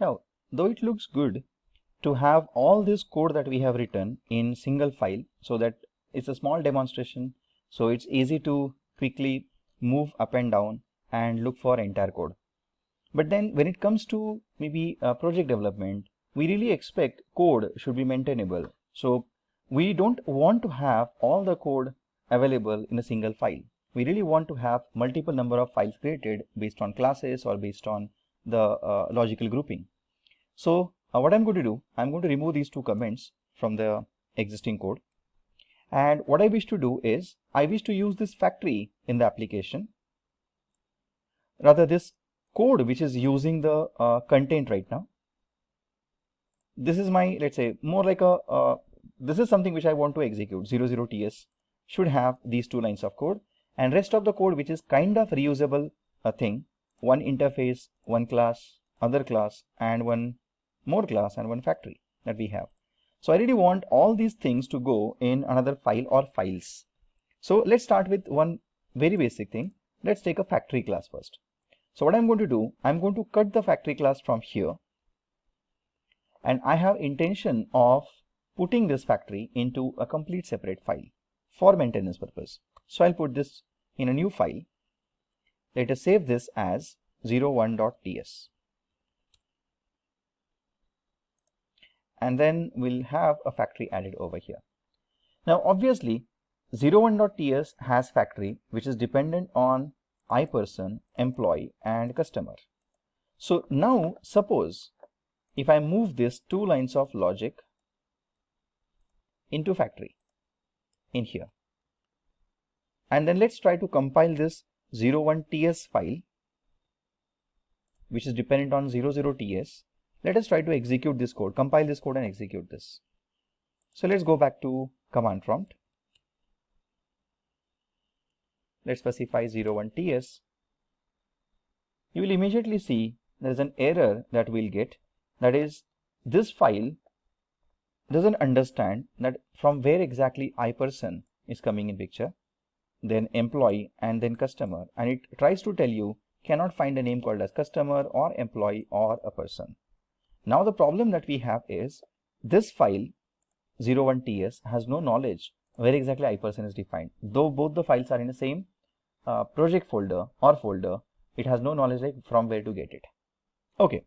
Now, though it looks good to have all this code that we have written in single file, so that it's a small demonstration, so it's easy to quickly move up and down and look for entire code. But then when it comes to maybe project development, we really expect code should be maintainable. So we don't want to have all the code available in a single file. We really want to have multiple number of files created based on classes or based on the logical grouping. So what I'm going to do, I'm going to remove these two comments from the existing code. And what I wish to do is, I wish to use this factory in the application. Rather, this code which is using the content right now. This is my, let's say, more like a, this is something which I want to execute. 00ts should have these two lines of code, and rest of the code which is kind of reusable thing, one interface, one class, other class, and one more class, and one factory that we have. So I really want all these things to go in another file or files. So let's start with one very basic thing. Let's take a factory class first. So what I'm going to do, I'm going to cut the factory class from here, and I have intention of putting this factory into a complete separate file for maintenance purpose. So I'll put this in a new file. Let us save this as 01.ts. And then we'll have a factory added over here. Now obviously 01.ts has factory which is dependent on iPerson, employee, and customer. So now suppose if I move this two lines of logic into factory in here, and then let's try to compile this 01ts file which is dependent on 00ts. Let us try to execute this code, compile this code and execute this. So let's go back to command prompt. Let's specify 01ts. You will immediately see there is an error that we'll get. That is, this file doesn't understand that from where exactly iPerson is coming in picture, then employee, and then customer, and it tries to tell you cannot find a name called as customer or employee or a person. Now the problem that we have is this file 01ts has no knowledge where exactly iPerson is defined. Though both the files are in the same project folder or folder, it has no knowledge like from where to get it. Okay,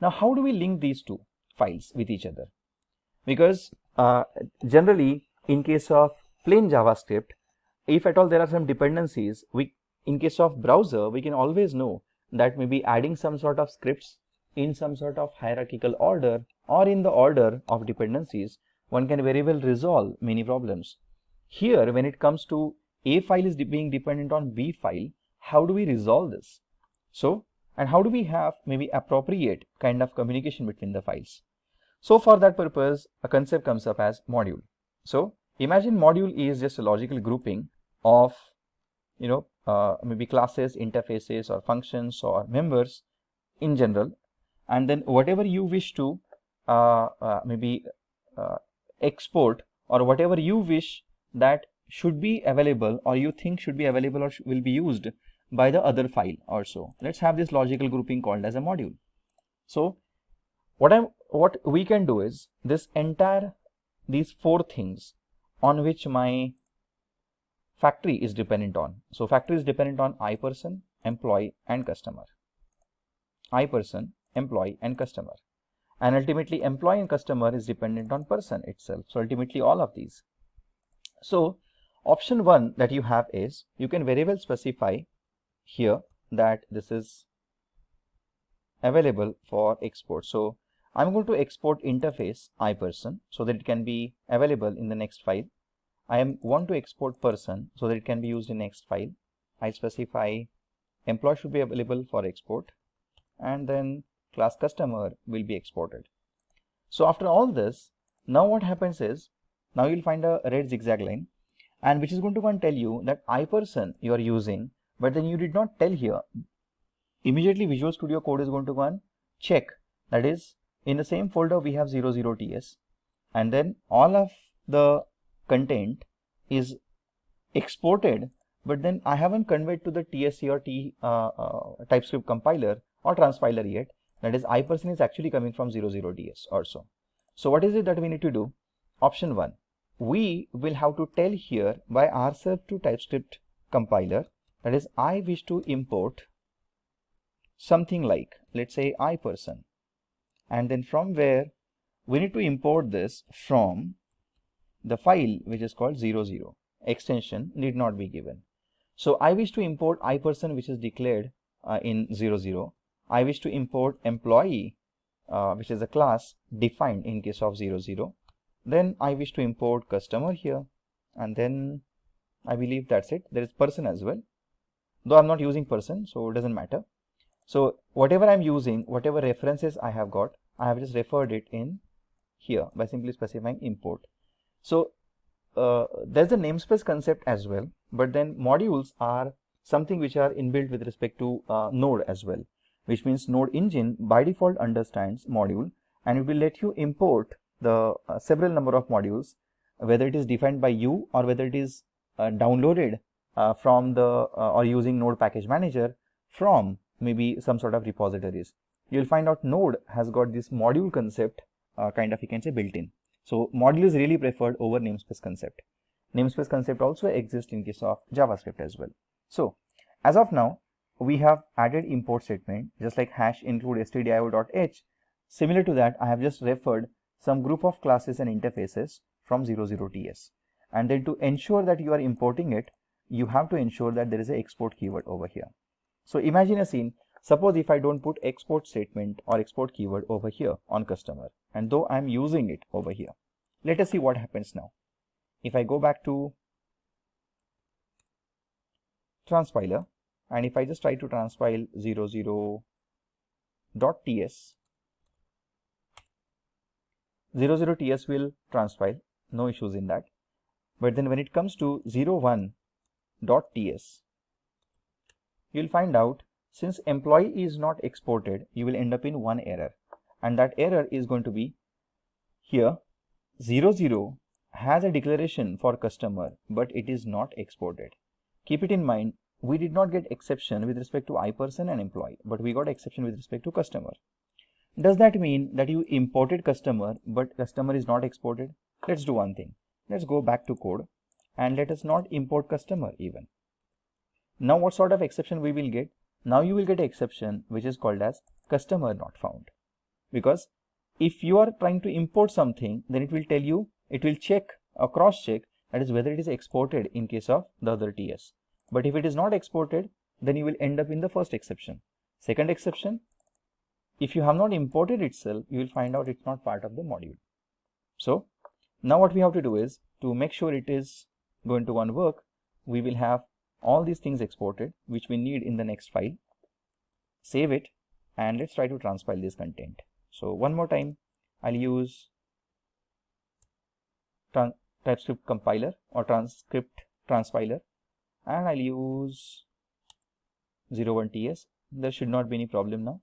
now how do we link these two files with each other? Because generally in case of plain JavaScript, if at all there are some dependencies, in case of browser, we can always know that maybe adding some sort of scripts in some sort of hierarchical order or in the order of dependencies, one can very well resolve many problems. Here, when it comes to A file is being dependent on B file, how do we resolve this? So, and how do we have maybe appropriate kind of communication between the files? So for that purpose, a concept comes up as module. So imagine module is just a logical grouping of, maybe classes, interfaces, or functions, or members in general, and then whatever you wish to export, or whatever you wish that should be available, or you think should be available or will be used by the other file also. Let's have this logical grouping called as a module. So what we can do is these four things on which my factory is dependent on. So factory is dependent on iPerson, employee, and customer. iPerson, employee, and customer. And ultimately employee and customer is dependent on person itself. So ultimately all of these. So option one that you have is, you can very well specify here that this is available for export. So I'm going to export interface iPerson so that it can be available in the next file. I want to export person so that it can be used in next file. I specify employee should be available for export, and then class customer will be exported. So after all this, now what happens is, now you'll find a red zigzag line, and which is going to go and tell you that iPerson you are using, but then you did not tell here. Immediately Visual Studio Code is going to go and check, that is, in the same folder we have 00ts, and then all of the content is exported, but then I haven't conveyed to the TSC or TypeScript compiler or transpiler yet. That is, iPerson is actually coming from 00DS also. So what is it that we need to do? Option 1, we will have to tell here by ourselves to TypeScript compiler, that is, I wish to import something like, let's say, iPerson, and then from where we need to import this from the file which is called 00. Extension need not be given. So I wish to import iPerson, which is declared in 00. I wish to import employee, which is a class defined in case of 00. Then I wish to import customer here, and then I believe that's it. There is person as well, though I'm not using person, so it doesn't matter. So whatever I'm using, whatever references I have got, I have just referred it in here by simply specifying import. So there's a namespace concept as well, but then modules are something which are inbuilt with respect to Node as well, which means Node engine by default understands module, and it will let you import the several number of modules, whether it is defined by you or whether it is downloaded from the or using Node package manager from maybe some sort of repositories. You'll find out Node has got this module concept kind of, you can say, built in. So module is really preferred over namespace concept. Namespace concept also exists in case of JavaScript as well. So as of now, we have added import statement just like hash include stdio.h. Similar to that, I have just referred some group of classes and interfaces from 00TS. And then to ensure that you are importing it, you have to ensure that there is an export keyword over here. So imagine a scene. Suppose if I don't put export statement or export keyword over here on customer, and though I'm using it over here, let us see what happens now. If I go back to transpiler, and if I just try to transpile 00.ts, 00TS will transpile, no issues in that. But then when it comes to 01.ts, you'll find out since employee is not exported, you will end up in one error, and that error is going to be here 00 has a declaration for customer, but it is not exported. Keep it in mind, we did not get exception with respect to iPerson and employee, but we got exception with respect to customer. Does that mean that you imported customer but customer is not exported? Let's do one thing. Let's go back to code and let us not import customer even. Now what sort of exception we will get? Now you will get an exception which is called as customer not found. Because if you are trying to import something, then it will tell you, it will check or cross check, that is whether it is exported in case of the other TS. But if it is not exported, then you will end up in the first exception. Second exception, if you have not imported itself, you will find out it's not part of the module. So now what we have to do is, to make sure it is going to work, we will have all these things exported which we need in the next file. Save it, and let's try to transpile this content. So one more time, I'll use TypeScript compiler or transcript transpiler, and I'll use 01TS. There should not be any problem now.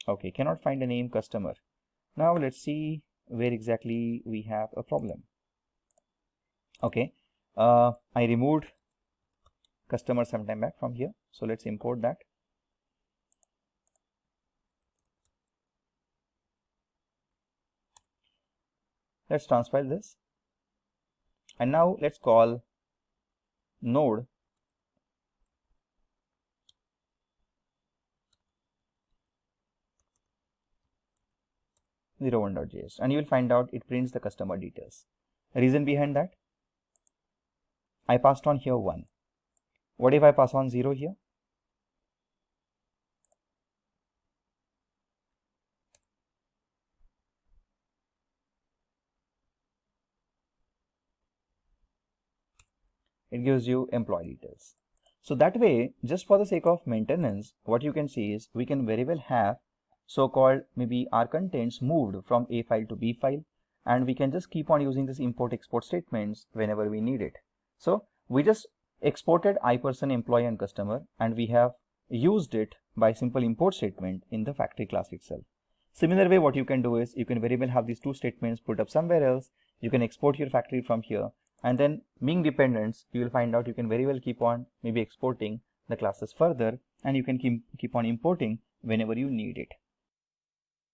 Okay, cannot find a name customer. Now let's see where exactly we have a problem. Okay, I removed customer sometime back from here, so let's import that. Let's transpile this, and now let's call node .js, and you will find out it prints the customer details. Reason behind that, I passed on here 1. What if I pass on 0 here? It gives you employee details. So that way, just for the sake of maintenance, what you can see is we can very well have so-called maybe our contents moved from A file to B file, and we can just keep on using this import export statements whenever we need it. So we just exported iPerson, employee and customer, and we have used it by simple import statement in the factory class itself. Similar way, what you can do is you can very well have these two statements put up somewhere else. You can export your factory from here, and then being dependents, you will find out you can very well keep on maybe exporting the classes further, and you can keep on importing whenever you need it.